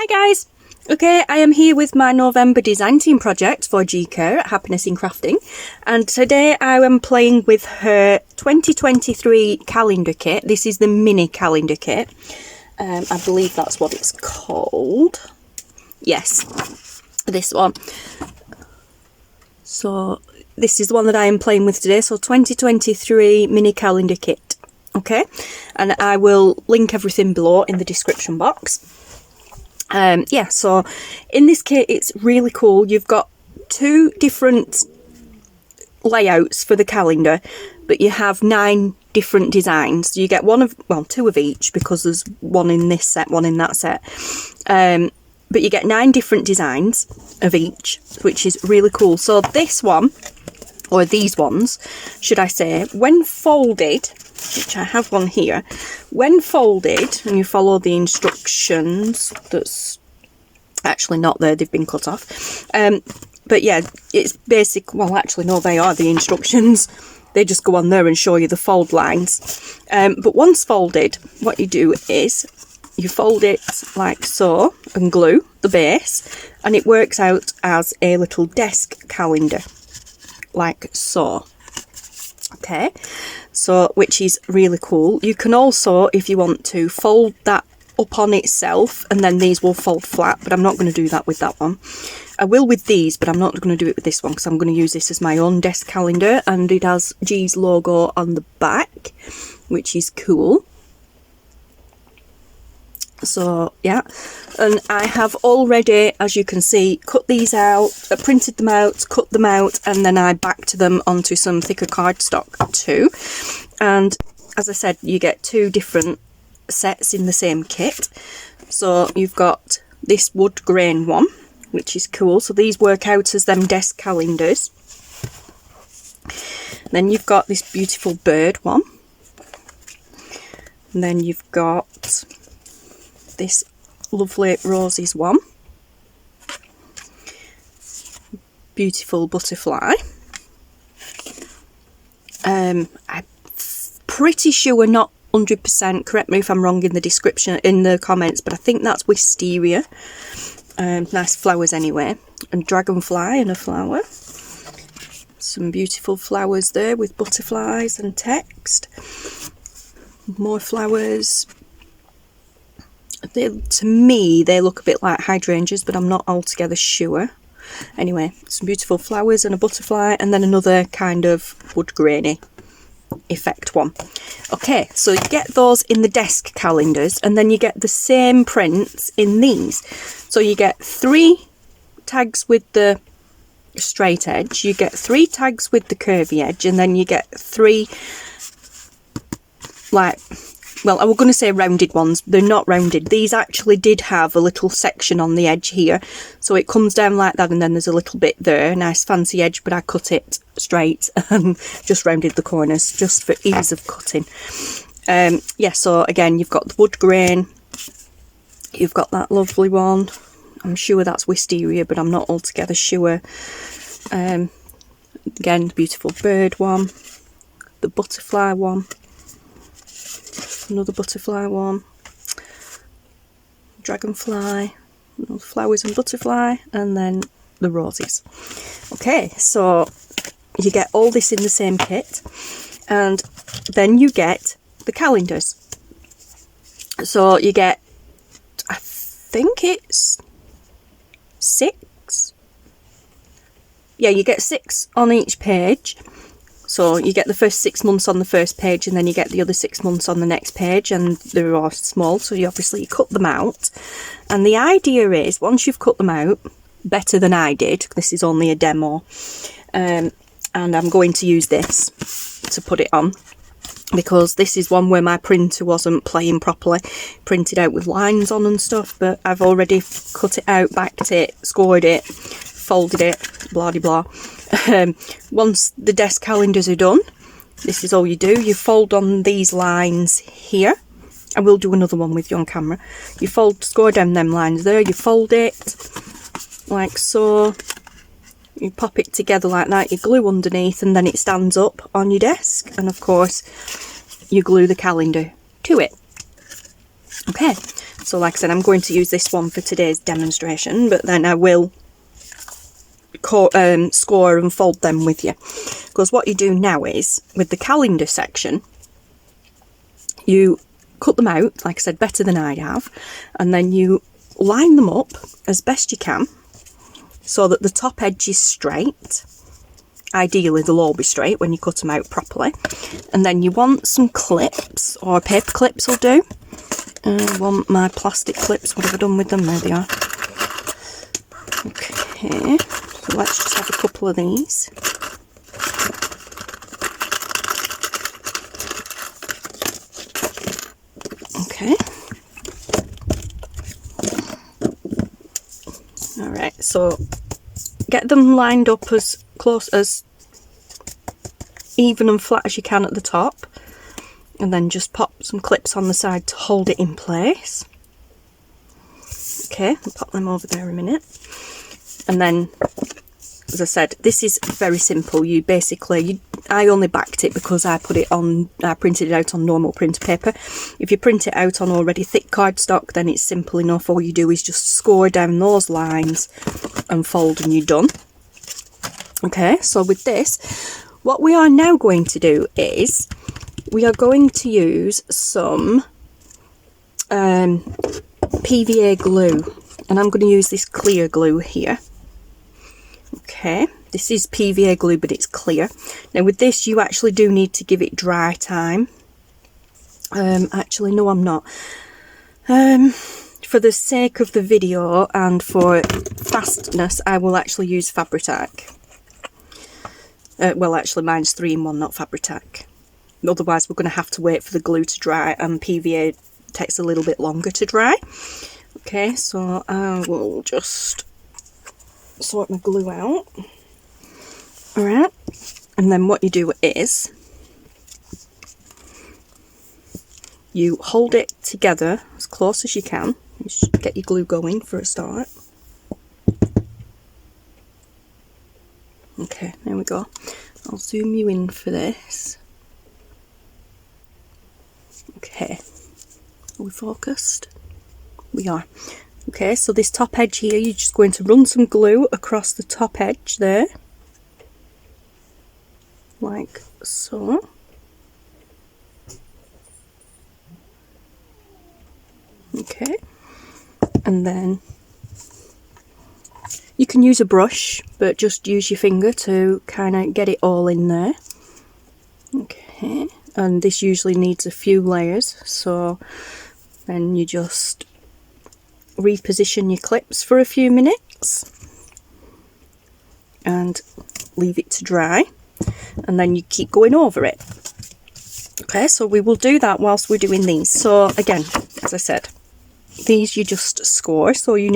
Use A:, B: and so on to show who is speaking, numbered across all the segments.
A: Hi guys! Okay, I am here with my November design team project for Kerr at Happiness in Crafting, and today I am playing with her 2023 calendar kit. This is the mini calendar kit. I believe that's what it's called. Yes, this one. So this is the one that I am playing with today. So 2023 mini calendar kit. Okay, and I will link everything below in the description box. Yeah, so in this kit it's really cool. You've got two different layouts for the calendar, but you have 9 different designs. You get two of each, because there's one in this set, one in that set. But you get 9 different designs of each, which is really cool. So this one, or these ones, should I say, when folded, which I have one here, when folded, and you follow the instructions, that's actually not there, they've been cut off. But yeah, it's basic, well actually no, they are the instructions. They just go on there and show you the fold lines. But once folded, what you do is you fold it like so and glue the base, and it works out as a little desk calendar, like so. Okay, so which is really cool. You can also, if you want to, fold that up on itself, and then these will fold flat, but I'm not going to do that with that one. I will with these, but I'm not going to do it with this one, because I'm going to use this as my own desk calendar, and it has G's logo on the back, which is cool. So yeah, and I have already, as you can see, cut these out, printed them out, cut them out, and then I backed them onto some thicker cardstock too. And as I said, you get 2 different sets in the same kit. So you've got this wood grain one, which is cool. So these work out as them desk calendars. Then you've got this beautiful bird one. And then you've got this lovely roses one, beautiful butterfly. I'm pretty sure, not 100%, correct me if I'm wrong in the description, in the comments, but I think that's wisteria. Nice flowers anyway, and dragonfly and a flower. Some beautiful flowers there with butterflies and text. More flowers. To me, they look a bit like hydrangeas, but I'm not altogether sure. Anyway, some beautiful flowers and a butterfly, and then another kind of wood grainy effect one. Okay, so you get those in the desk calendars, and then you get the same prints in these. So you get 3 tags with the straight edge, you get 3 tags with the curvy edge, and then you get 3, like, well, I was going to say rounded ones. They're not rounded. These actually did have a little section on the edge here. So it comes down like that, and then there's a little bit there. Nice fancy edge, but I cut it straight and just rounded the corners, just for ease of cutting. Yeah, so again, you've got the wood grain. You've got that lovely one. I'm sure that's wisteria, but I'm not altogether sure. Again, the beautiful bird one. The butterfly one. Another butterfly one, dragonfly, flowers and butterfly, and then the roses. Okay, so you get all this in the same kit, and then you get the calendars. So you get, I think it's 6. Yeah, you get 6 on each page. So you get the first 6 months on the first page, and then you get the other 6 months on the next page, and they're all small, so you obviously cut them out. And the idea is, once you've cut them out, better than I did, this is only a demo, and I'm going to use this to put it on, because this is one where my printer wasn't playing properly, printed out with lines on and stuff, but I've already cut it out, backed it, scored it, folded it, blah de blah. Once the desk calendars are done, this is all you do. You fold on these lines here. I will do another one with you on camera. You score down them lines there, you fold it like so, you pop it together like that, you glue underneath, and then it stands up on your desk, and of course you glue the calendar to it. Okay, So like I said, I'm going to use this one for today's demonstration, but then I will score and fold them with you. Because what you do now is, with the calendar section, you cut them out, like I said, better than I have, and then you line them up as best you can so that the top edge is straight. Ideally they'll all be straight when you cut them out properly. And then you want some clips, or paper clips will do. I want my plastic clips. What have I done with them? There they are. Okay, so let's just have a couple of these. Okay. Alright, so get them lined up as close, as even and flat as you can at the top, and then just pop some clips on the side to hold it in place. Okay, I'll pop them over there a minute. And then, as I said, this is very simple. You basically, I only backed it because I printed it out on normal printer paper. If you print it out on already thick cardstock, then it's simple enough. All you do is just score down those lines and fold, and you're done. Okay, so with this, what we are now going to do is we are going to use some PVA glue, and I'm going to use this clear glue here. Okay, this is PVA glue, but it's clear. Now with this, you actually do need to give it dry time. Actually, no, I'm not. For the sake of the video and for fastness, I will actually use Fabri-Tac. Well, actually, mine's 3-in-1, not Fabri-Tac. Otherwise, we're going to have to wait for the glue to dry, and PVA takes a little bit longer to dry. Okay, so I will just sort my glue out. Alright, and then what you do is you hold it together as close as you can. You should get your glue going for a start. Okay, there we go. I'll zoom you in for this. Okay, are we focused? We are. Okay, so this top edge here, you're just going to run some glue across the top edge there, like so. Okay, and then you can use a brush, but just use your finger to kind of get it all in there. Okay, and this usually needs a few layers, so then you just reposition your clips for a few minutes and leave it to dry, and then you keep going over it. Okay, so we will do that whilst we're doing these. So again, as I said, these you just score. So you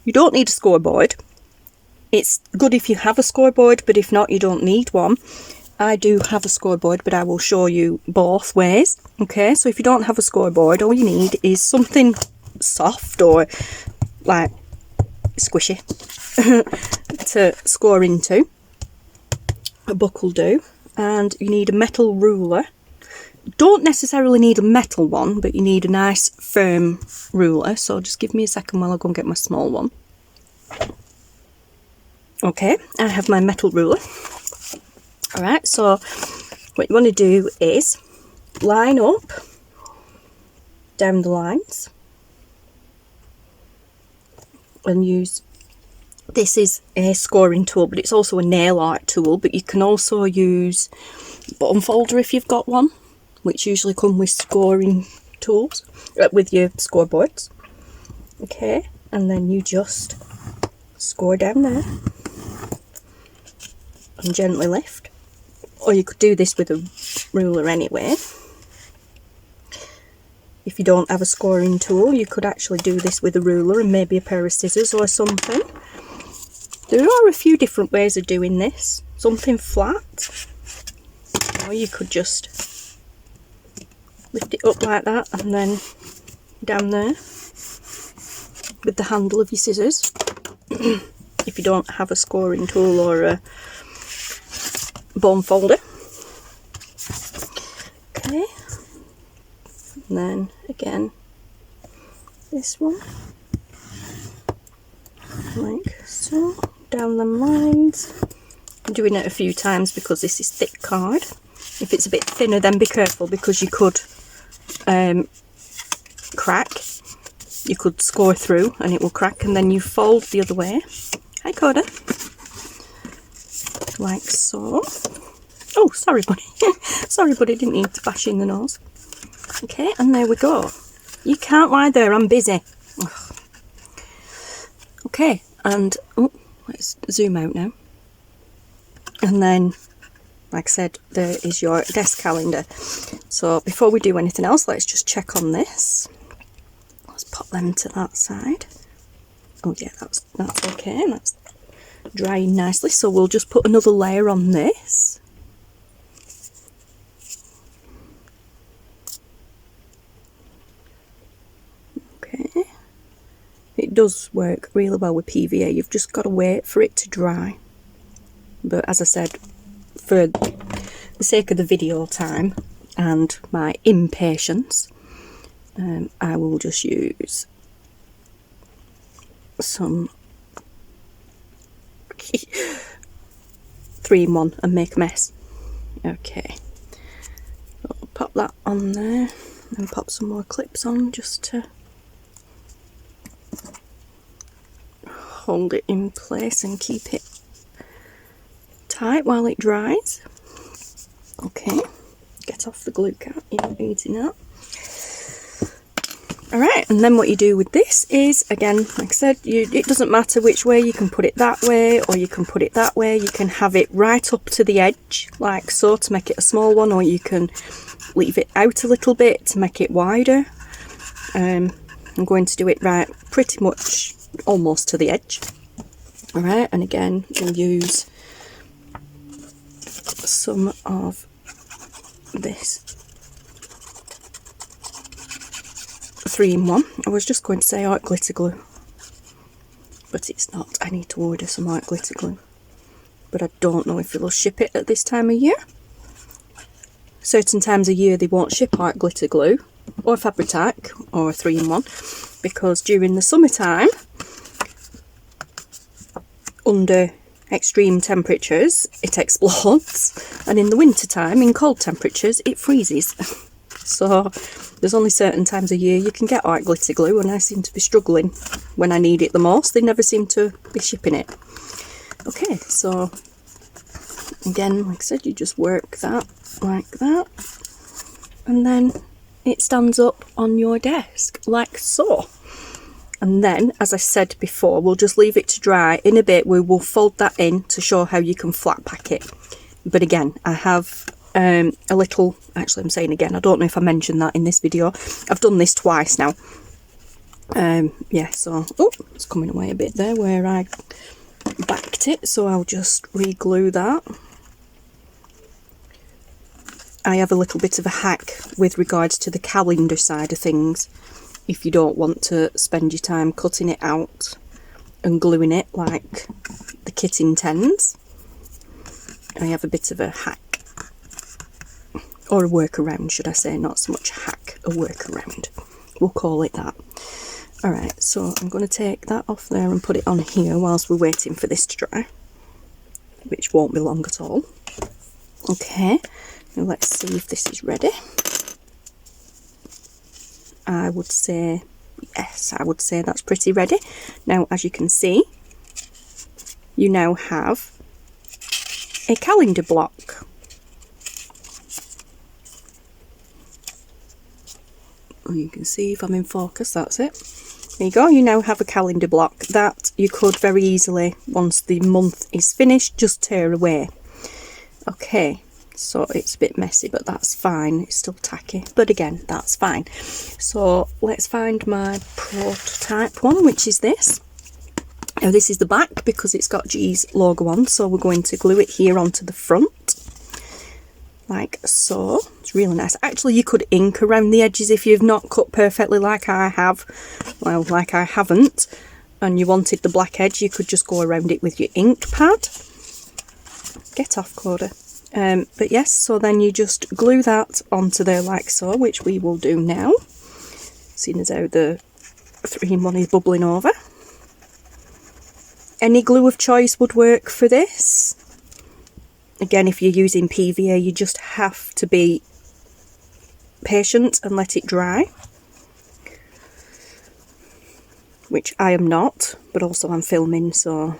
A: don't need a scoreboard. It's good if you have a scoreboard, but if not, you don't need one. I do have a scoreboard, but I will show you both ways. Okay, so if you don't have a scoreboard, all you need is something soft or like squishy to score into. A book will do, and you need a metal ruler. Don't necessarily need a metal one, but you need a nice firm ruler. So just give me a second while I go and get my small one. Okay, I have my metal ruler. Alright, so what you want to do is line up down the lines and use, this is a scoring tool, but it's also a nail art tool, but you can also use button folder if you've got one, which usually come with scoring tools, with your scoreboards. Okay, and then you just score down there and gently lift. Or you could do this with a ruler anyway. If you don't have a scoring tool, you could actually do this with a ruler and maybe a pair of scissors or something. There are a few different ways of doing this. Something flat, or you could just lift it up like that and then down there with the handle of your scissors. If you don't have a scoring tool or a bone folder. Okay, and then again this one, like so, down them lines. I'm doing it a few times because this is thick card. If it's a bit thinner, then be careful, because you could crack. You could score through and it will crack, and then you fold the other way. Hi, Koda. Like so. Oh, sorry, buddy. Sorry, buddy, didn't need to bash you in the nose. Okay, and there we go. You can't lie there, I'm busy. Ugh. Okay, and oh, let's zoom out now. And then, like I said, there is your desk calendar. So before we do anything else, let's just check on this. Let's pop them to that side. Oh yeah, that's okay. That's drying nicely. So we'll just put another layer on this. Okay. It does work really well with PVA. You've just got to wait for it to dry. But as I said, for the sake of the video time and my impatience, I will just use some 3-in-1 and make a mess. Okay, so I'll pop that on there and pop some more clips on just to hold it in place and keep it tight while it dries. Okay, get off the glue cap, you're not eating that. Alright, and then what you do with this is, again, like I said, it doesn't matter which way. You can put it that way or you can put it that way. You can have it right up to the edge like so to make it a small one, or you can leave it out a little bit to make it wider. I'm going to do it right pretty much almost to the edge. Alright, and again we'll use some of this 3-in-1. I was just going to say art glitter glue, but it's not. I need to order some art glitter glue, but I don't know if it'll ship it at this time of year. Certain times of year they won't ship art glitter glue or Fabri-Tac or 3-in-1, because during the summertime, under extreme temperatures, it explodes, and in the winter time, in cold temperatures, it freezes. So there's only certain times of year you can get art glitter glue, and I seem to be struggling when I need it the most. They never seem to be shipping it. Okay, so again, like I said, you just work that like that, and then it stands up on your desk like so. And then, as I said before, we'll just leave it to dry. In a bit we will fold that in to show how you can flat pack it. But again, I have a little, actually I'm saying again, I don't know if I mentioned that in this video. I've done this twice now. Yeah, so, oh, it's coming away a bit there where I backed it, so I'll just re-glue that. I have a little bit of a hack with regards to the calendar side of things. If you don't want to spend your time cutting it out and gluing it like the kit intends, I have a bit of a hack, or a workaround should I say, not so much hack, a workaround, we'll call it that. Alright, so I'm going to take that off there and put it on here whilst we're waiting for this to dry, which won't be long at all. Okay, now let's see if this is ready. I would say, yes, I would say that's pretty ready. Now, as you can see, you now have a calendar block. You can see if I'm in focus, that's it. There you go, you now have a calendar block that you could very easily, once the month is finished, just tear away. Okay. So it's a bit messy, but that's fine. It's still tacky, but again, that's fine. So let's find my prototype one, which is this. Now this is the back because it's got G's logo on, so we're going to glue it here onto the front, like so. It's really nice. Actually, you could ink around the edges if you've not cut perfectly like I have. Well, like I haven't, and you wanted the black edge, you could just go around it with your ink pad. Get off, Koda. But yes, so then you just glue that onto there like so, which we will do now, seeing as how the 3-in-1 is bubbling over. Any glue of choice would work for this. Again, if you're using PVA, you just have to be patient and let it dry. Which I am not, but also I'm filming, so...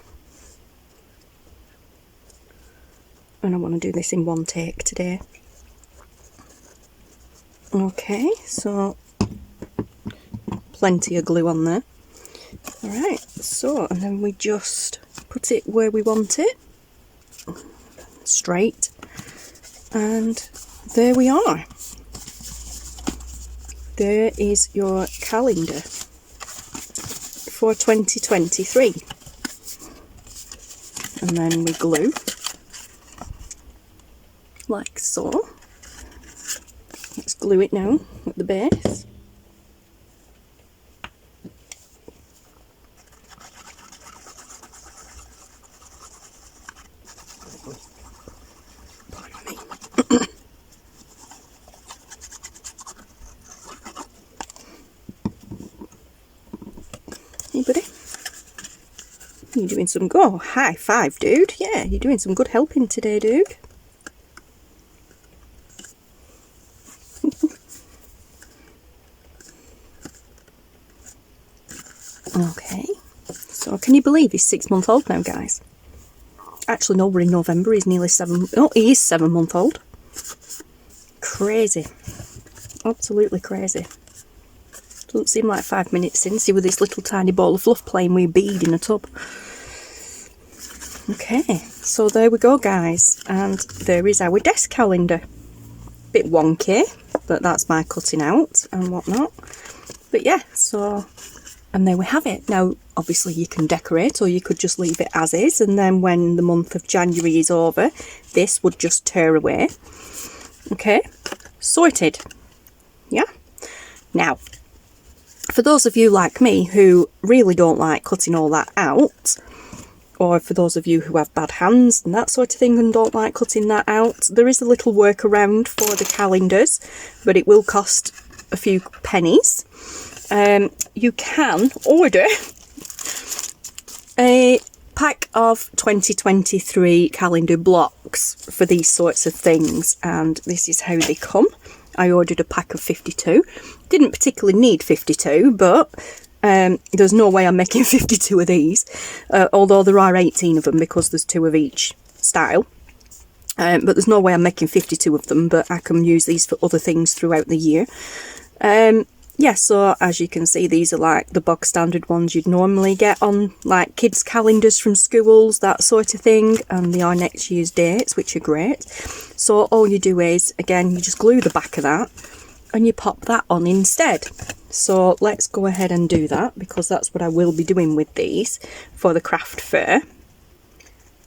A: And I want to do this in one take today. Okay, so plenty of glue on there. Alright, so, and then we just put it where we want it. Straight. And there we are. There is your calendar for 2023. And then we glue. Like so. Let's glue it now at the base. Pardon me. Hey buddy. You're doing some good. Oh, high five, dude. Yeah, you're doing some good helping today, dude. Okay, so can you believe he's 6-month-old now, guys? Actually, no, we're in November. He's nearly 7. Oh, he is 7-month-old. Crazy. Absolutely crazy. Doesn't seem like 5 minutes since he was this little tiny ball of fluff playing with a bead in a tub. Okay, so there we go, guys. And there is our desk calendar. Bit wonky, but that's my cutting out and whatnot. But yeah, so... And there we have it. Now, obviously you can decorate or you could just leave it as is, and then when the month of January is over, this would just tear away. Okay, sorted. Yeah. Now, for those of you like me who really don't like cutting all that out, or for those of you who have bad hands and that sort of thing and don't like cutting that out, there is a little workaround for the calendars, but it will cost a few pennies. You can order a pack of 2023 calendar blocks for these sorts of things, and this is how they come. I ordered a pack of 52. Didn't particularly need 52, but there's no way I'm making 52 of these, although there are 18 of them because there's 2 of each style. But there's no way I'm making 52 of them, but I can use these for other things throughout the year. Yeah, so as you can see, these are like the bog standard ones you'd normally get on like kids' calendars from schools, that sort of thing, and they are next year's dates, which are great. So all you do is, again, you just glue the back of that and you pop that on instead. So let's go ahead and do that, because that's what I will be doing with these for the craft fair,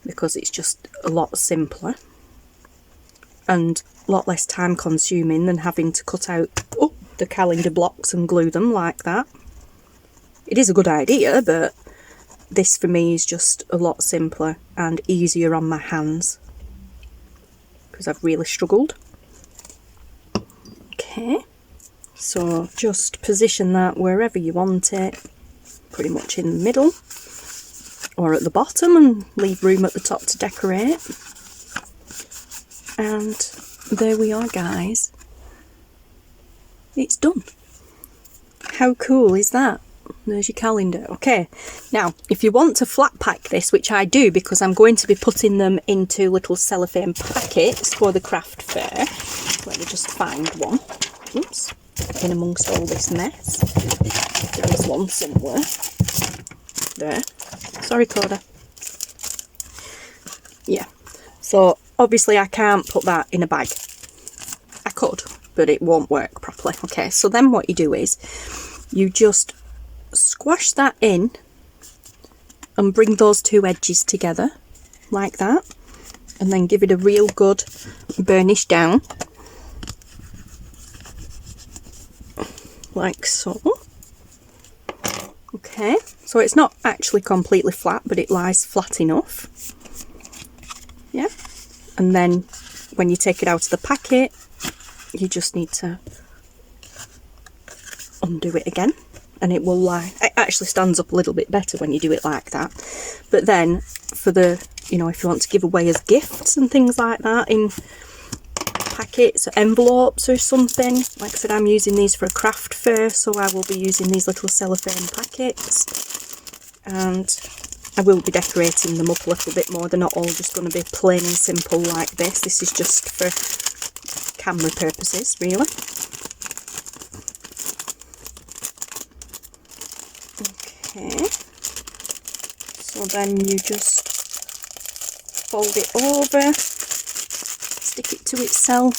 A: because it's just a lot simpler and a lot less time consuming than having to cut out the calendar blocks and glue them like that. It is a good idea, but this for me is just a lot simpler and easier on my hands, because I've really struggled. Okay, so just position that wherever you want it, pretty much in the middle or at the bottom, and leave room at the top to decorate. And there we are, guys. It's done. How cool is that? There's your calendar. Okay, now if you want to flat pack this, which I do because I'm going to be putting them into little cellophane packets for the craft fair. Let me just find one. Oops, in amongst all this mess. There is one somewhere. There. Sorry, Koda. Yeah, so obviously I can't put that in a bag. I could, but it won't work properly. Okay, so then what you do is you just squash that in and bring those two edges together like that, and then give it a real good burnish down like so. Okay, so it's not actually completely flat, but it lies flat enough. Yeah, and then when you take it out of the packet, you just need to undo it again and it will it actually stands up a little bit better when you do it like that. But then for the, you know, if you want to give away as gifts and things like that in packets or envelopes or something, like I said, I'm using these for a craft fair, so I will be using these little cellophane packets, and I will be decorating them up a little bit more. They're not all just going to be plain and simple like this. This is just for camera purposes, really. Okay, so then you just fold it over, stick it to itself,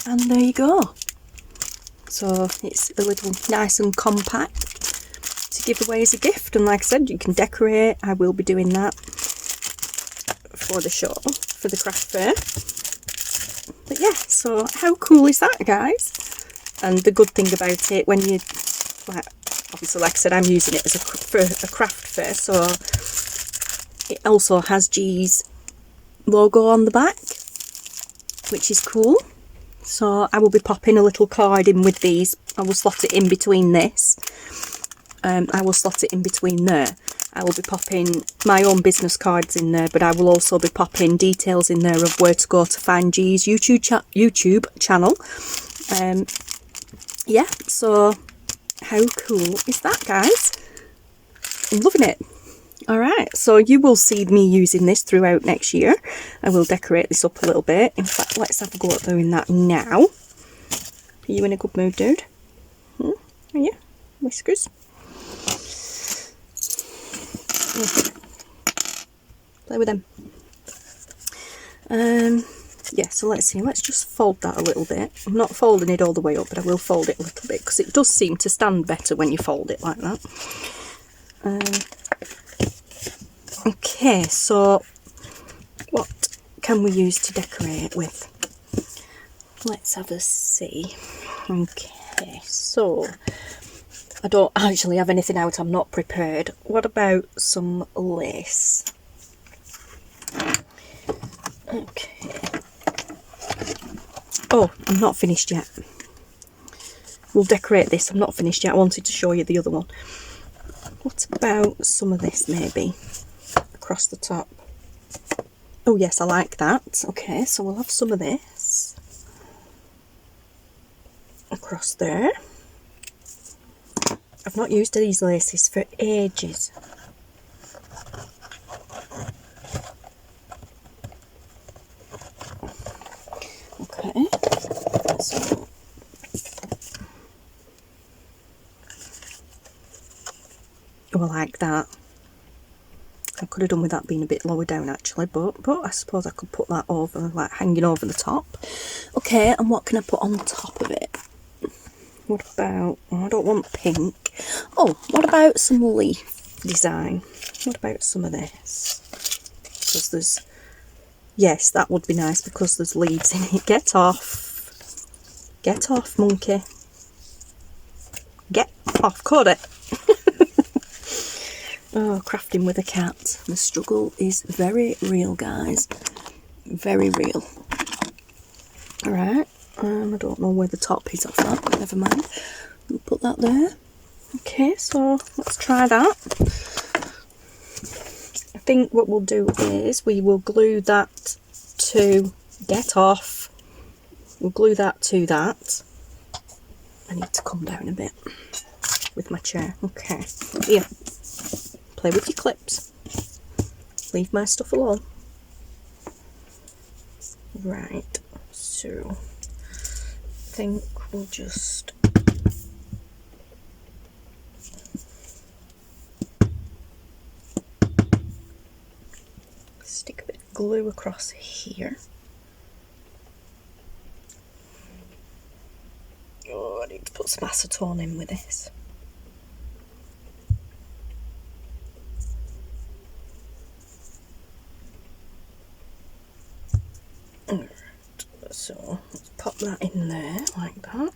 A: and there you go. So it's a little nice and compact to give away as a gift, and like I said, you can decorate. I will be doing that for the show, for the craft fair. But yeah, so how cool is that, guys? And the good thing about it, when you, like, obviously, like I said, I'm using it as for a craft fair, so it also has G's logo on the back, which is cool. So I will be popping a little card in with these. I will slot it in between this. I will slot it in between there. I will be popping my own business cards in there, but I will also be popping details in there of where to go to find G's YouTube channel. Yeah, so how cool is that, guys? I'm loving it. Alright, so you will see me using this throughout next year. I will decorate this up a little bit. In fact, let's have a go at doing that now. Are you in a good mood, dude? Are you? Whiskers? Play with them. Yeah, so let's see. Let's just fold that a little bit. I'm not folding it all the way up, but I will fold it a little bit because it does seem to stand better when you fold it like that. Okay, so what can we use to decorate with? Let's have a see. Okay, so I don't actually have anything out. I'm not prepared. What about some lace? Okay. Oh, I'm not finished yet. We'll decorate this. I'm not finished yet. I wanted to show you the other one. What about some of this, maybe? Across the top. Oh yes, I like that. Okay, so we'll have some of this across there. I've not used these laces for ages. Okay, so oh, I like that. I could have done with that being a bit lower down actually, but I suppose I could put that over, like hanging over the top. Okay, and what can I put on top of it? What about, oh, I don't want pink. Oh, what about some leaf design? What about some of this? Because there's, yes, that would be nice because there's leaves in it. Get off. Get off, monkey. Get off, Koda. Oh, crafting with a cat. The struggle is very real, guys. Very real. Alright, I don't know where the top is of that, but never mind. We'll put that there. Okay, so let's try that. I think what we'll do is we will glue that to get off. We'll glue that to that. I need to come down a bit with my chair. Okay, here. Play with your clips. Leave my stuff alone. Right, so I think we'll just stick a bit of glue across here. Oh, I need to put some acetone in with this. Alright, so let's pop that in there like that.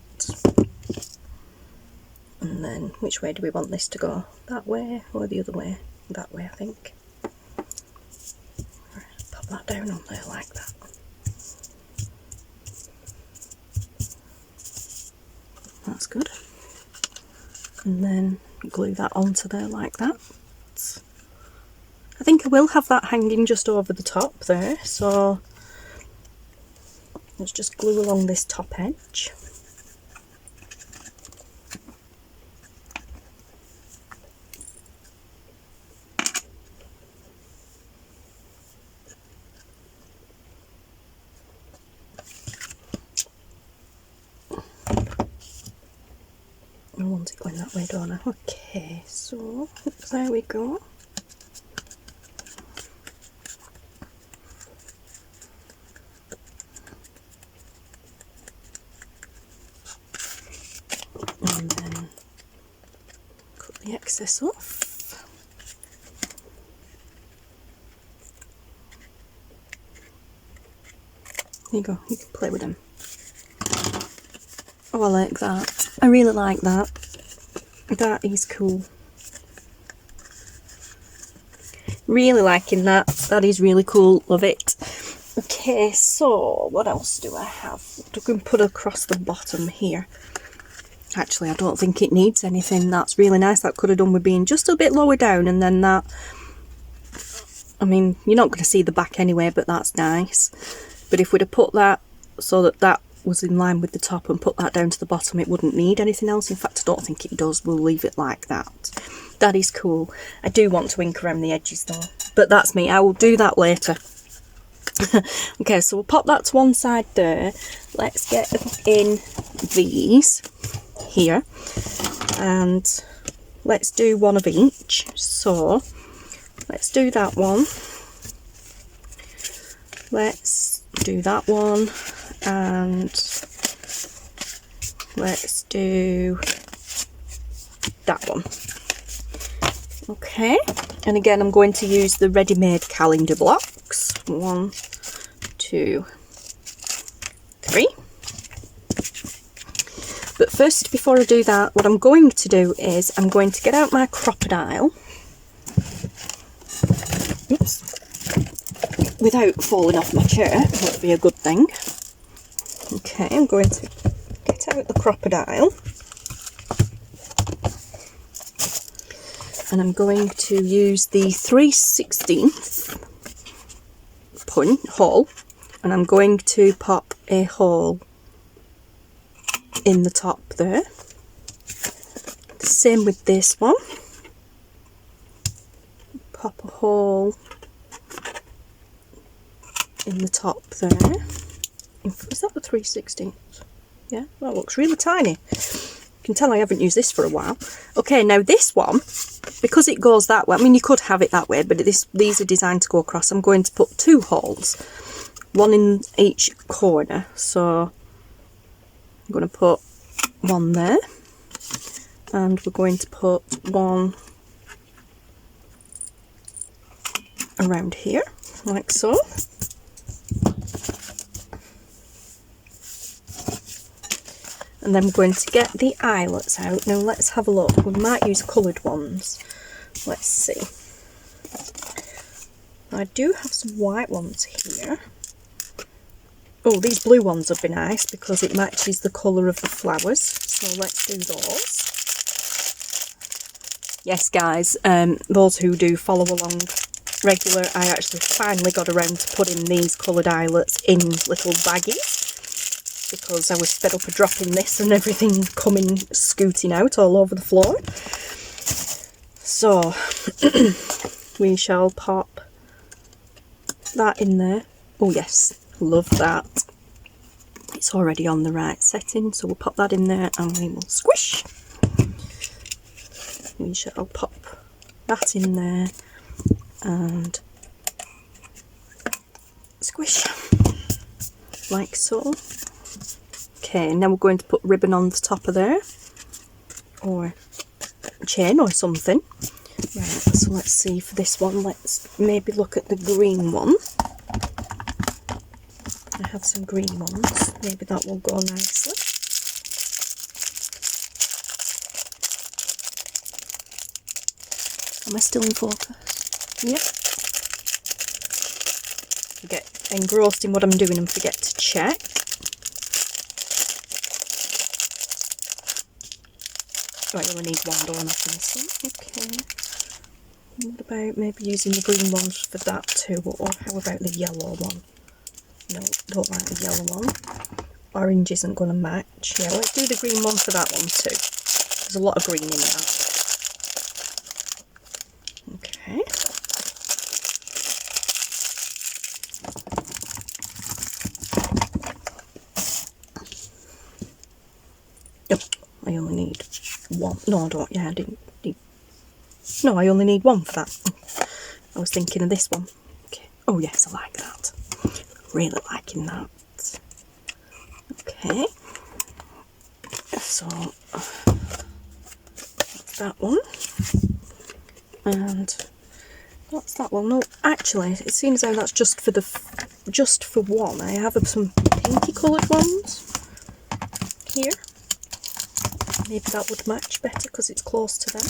A: And then which way do we want this to go? That way or the other way? That way, I think. Right, pop that down on there like that. That's good. and then glue that onto there like that. I think I will have that hanging just over the top there, so let's just glue along this top edge. I want it going that way, don't I? Okay, so there we go. And then cut the excess off. There you go, you can play with them. Oh, I like that. I really like that. That is cool. Really liking that. That is really cool. Love it. Okay, so what else do I have? I can put across the bottom here. Actually, I don't think it needs anything. That's really nice. That could have done with being just a bit lower down, and then that. I mean, you're not going to see the back anyway, but that's nice. But if we'd have put that so that that was in line with the top and put that down to the bottom, it wouldn't need anything else. In fact, I don't think it does. We'll leave it like that. That is cool. I do want to ink around the edges though, but that's me. I will do that later. Okay, so we'll pop that to one side there. Let's get in these here, and let's do one of each. So let's do that one. Let's do that one, and let's do that one. Okay, and again I'm going to use the ready-made calendar blocks. 1, 2, 3. But first, before I do that, what I'm going to do is I'm going to get out my crocodile. Oops. Without falling off my chair, that would be a good thing. Okay, I'm going to get out the crocodile. And I'm going to use the 3/16 point hole, and I'm going to pop a hole in the top there. The same with this one. Pop a hole in the top there. Is that the 3/16? Yeah, that looks really tiny. You can tell I haven't used this for a while. Okay, now this one, because it goes that way, I mean you could have it that way, but these are designed to go across. I'm going to put 2 holes, one in each corner. So I'm going to put one there, and we're going to put one around here, like so. And then we're going to get the eyelets out. Now let's have a look. We might use coloured ones. Let's see. I do have some white ones here. Oh, these blue ones would be nice because it matches the colour of the flowers. So let's do those. Yes, guys, those who do follow along regular, I actually finally got around to putting these coloured eyelets in little baggies, because I was fed up of dropping this and everything coming scooting out all over the floor. So we shall pop that in there. Oh yes, love that. It's already on the right setting, so we'll pop that in there and we will squish. We shall pop that in there and squish, like so. Okay, now we're going to put ribbon on the top of there, or chain or something. Right, so let's see for this one, let's maybe look at the green one. I have some green ones, maybe that will go nicely. Am I still in focus? Yep. I get engrossed in what I'm doing and forget to check. Right, I only need one, don't I, for this one? Okay. What about maybe using the green ones for that too, or how about the yellow one? No, don't like the yellow one. Orange isn't going to match. Yeah, let's do the green one for that one too. There's a lot of green in that. Okay. Oh, I only need one. No, I don't. Yeah, I didn't. No, I only need one for that. I was thinking of this one. Okay. Oh yes, I like that. Really liking that. Okay. So that's that one. And what's that one? No, actually, it seems though that's just for one. I have some pinky coloured ones here. Maybe that would match better because it's close to them.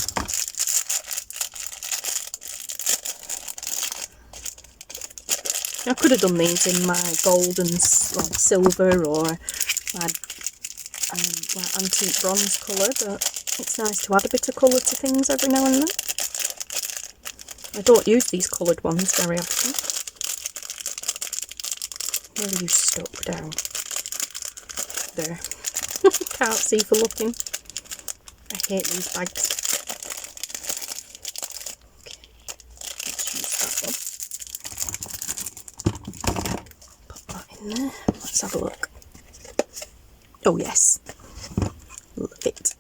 A: I could have done these in my gold and silver or my like antique bronze colour, but it's nice to add a bit of colour to things every now and then. I don't use these coloured ones very often. Where are you stuck down? There. Can't see for looking. I hate these bags. Okay, let's use that one. Pop that in there. Let's have a look. Oh yes. Love it.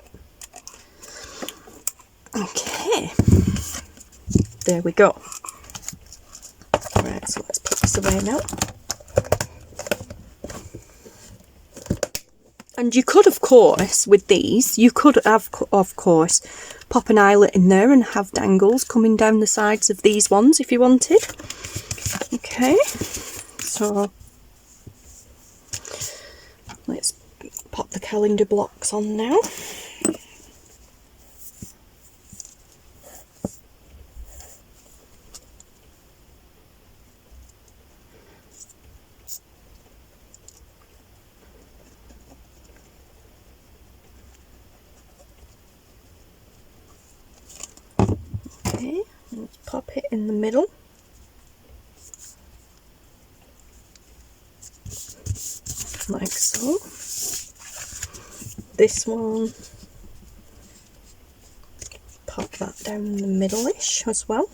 A: Okay. There we go. Right, so let's put this away now. And you could, of course, with these, you could have, of course, pop an eyelet in there and have dangles coming down the sides of these ones if you wanted. Okay, so let's pop the calendar blocks on now. Okay, let's pop it in the middle. Like so. This one, pop that down the middle-ish as well.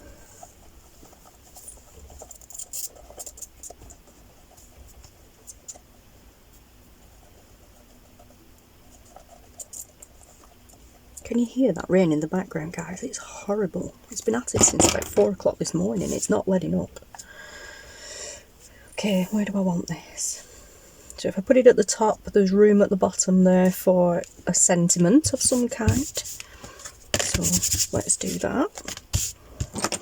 A: Can you hear that rain in the background, guys? It's horrible. It's been at it since about 4 o'clock this morning. It's not letting up. Okay, where do I want this? So if I put it at the top, there's room at the bottom there for a sentiment of some kind. So let's do that.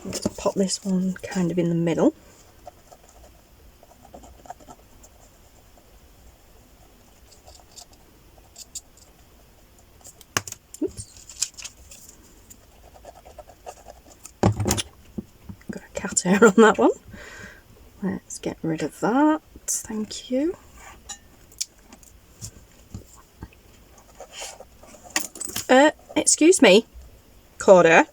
A: Let's pop this one kind of in the middle. Got a cat hair on that one. Let's get rid of that. Thank you. Excuse me, Koda.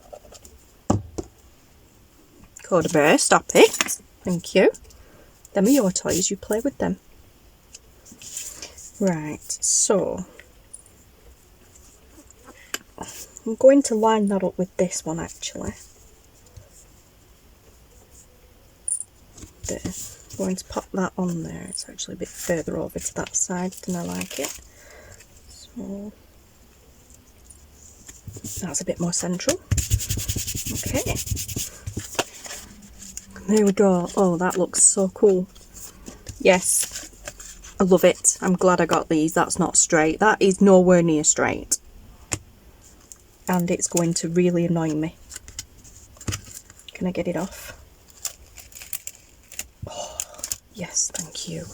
A: Koda bear, stop it. Thank you. Them are your toys, you play with them. Right, so I'm going to line that up with this one actually. There. I'm going to pop that on there. It's actually a bit further over to that side than I like it. So that's a bit more central. Okay. There we go. Oh, that looks so cool. Yes, I love it. I'm glad I got these. That's not straight. That is nowhere near straight. And it's going to really annoy me. Can I get it off? Oh, yes, thank you.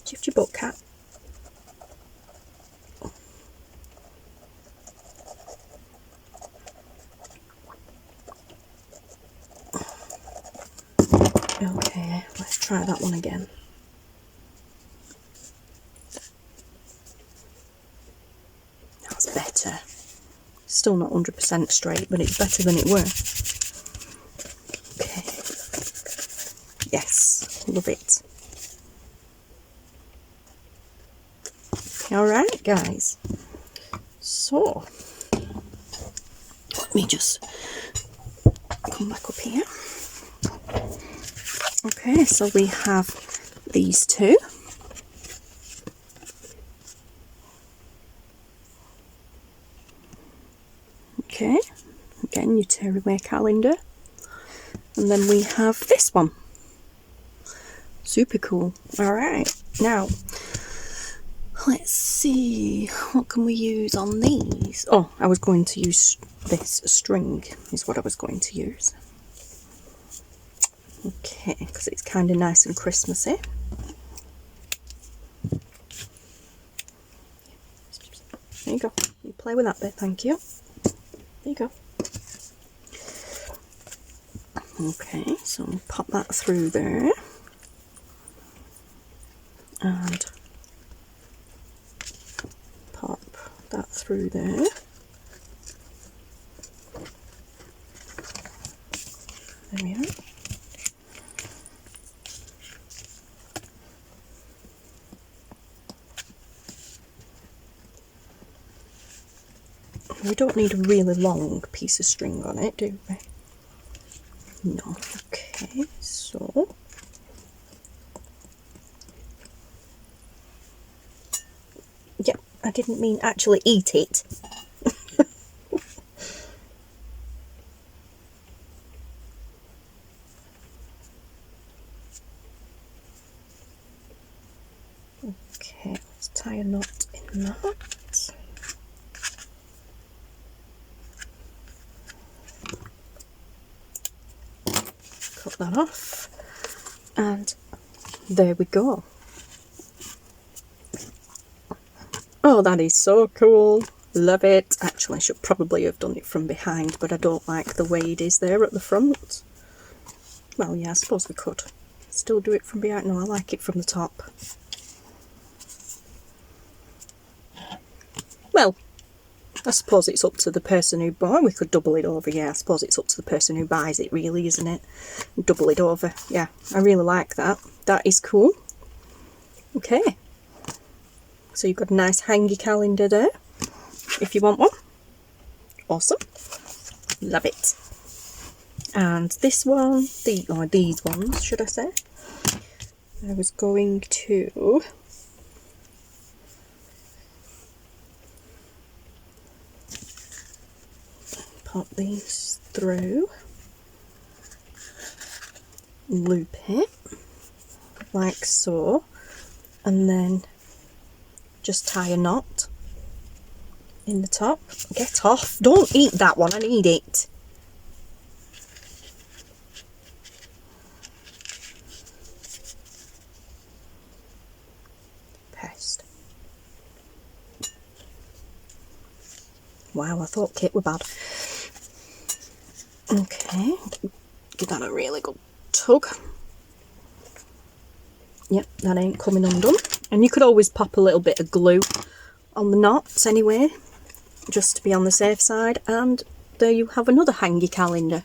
A: Shift your butt, cat. Okay, let's try that one again. better. Still not 100% straight, but it's better than it were. Okay. Yes, love it. Alright guys, so let me just come back up here. Okay, so we have these two. Okay, again your tearaway calendar. And then we have this one. Super cool. Alright, now let's see, what can we use on these? Oh, I was going to use this string, is what I was going to use. Okay, because it's kind of nice and Christmassy. There you go. You play with that bit, thank you. There you go. Okay, so we'll pop that through there. And pop that through there. There we are. We don't need a really long piece of string on it, do we? No. Okay, so yep, I didn't mean actually eat it. Okay, let's tie a knot in that. Cut that off, and there we go. Oh, that is so cool. Love it. Actually, I should probably have done it from behind, but I don't like the way it is there at the front. Well, yeah, I suppose we could still do it from behind. No, I like it from the top. Well, I suppose it's up to the person who buys. We could double it over, yeah. I suppose it's up to the person who buys it, really, isn't it? Double it over, yeah. I really like that. That is cool. Okay. So you've got a nice hangy calendar there, if you want one. Awesome. Love it. And this one, these ones, should I say? I was going to pop these through, loop it like so, and then just tie a knot in the top. Get off! Don't eat that one, I need it. Pest. Wow, I thought Kit were bad. Okay, give that a really good tug. Yep, that ain't coming undone. And you could always pop a little bit of glue on the knots anyway, just to be on the safe side. And there you have another hangy calendar.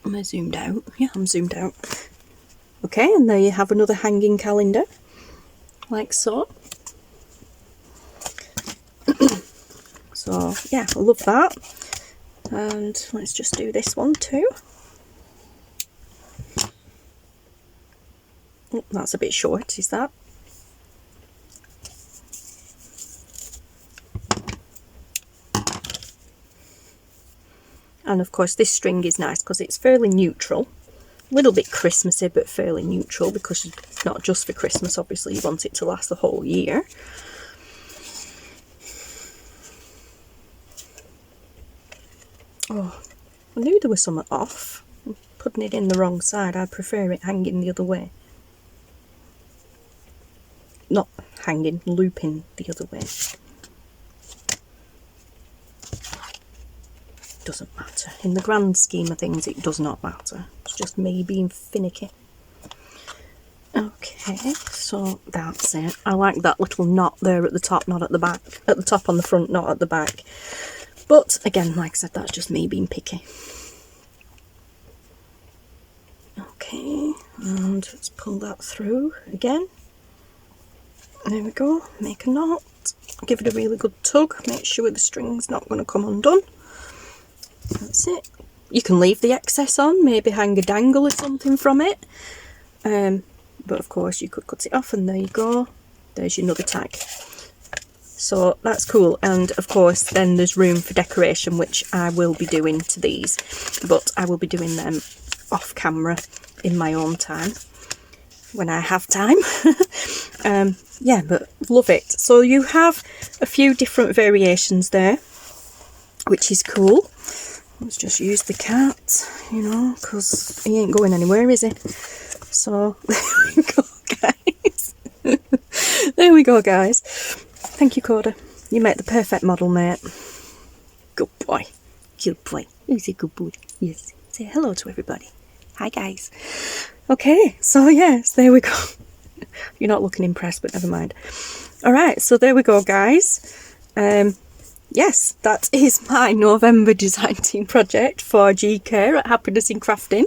A: Am I zoomed out? Yeah, I'm zoomed out. Okay, and there you have another hanging calendar, like so. So yeah, I love that. And let's just do this one too. Oh, that's a bit short, is that? And of course this string is nice because it's fairly neutral. A little bit Christmassy, but fairly neutral, because it's not just for Christmas, obviously you want it to last the whole year. Oh, I knew there was something off. I'm putting it in the wrong side. I prefer it hanging the other way. Not hanging, looping the other way. Doesn't matter. In the grand scheme of things, it does not matter. It's just me being finicky. Okay. Okay, so that's it. I like that little knot there at the top, not at the back. At the top on the front, not at the back. But again, like I said, that's just me being picky. Okay, and let's pull that through again. There we go, make a knot. Give it a really good tug, make sure the string's not going to come undone. That's it. You can leave the excess on, maybe hang a dangle or something from it. But of course you could cut it off, and there you go. There's your another tag. So that's cool, and of course then there's room for decoration, which I will be doing to these, but I will be doing them off camera in my own time when I have time. Yeah, but love it. So you have a few different variations there, which is cool. Let's just use the cat, you know, because he ain't going anywhere, is he? So there we go, guys. There we go, guys. Thank you, Koda. You make the perfect model, mate. Good boy. Good boy. He's a good boy. Yes. Say hello to everybody. Hi, guys. Okay, so yes, there we go. You're not looking impressed, but never mind. Alright, so there we go, guys. Yes, that is my November design team project for Kerr at Happiness in Crafting.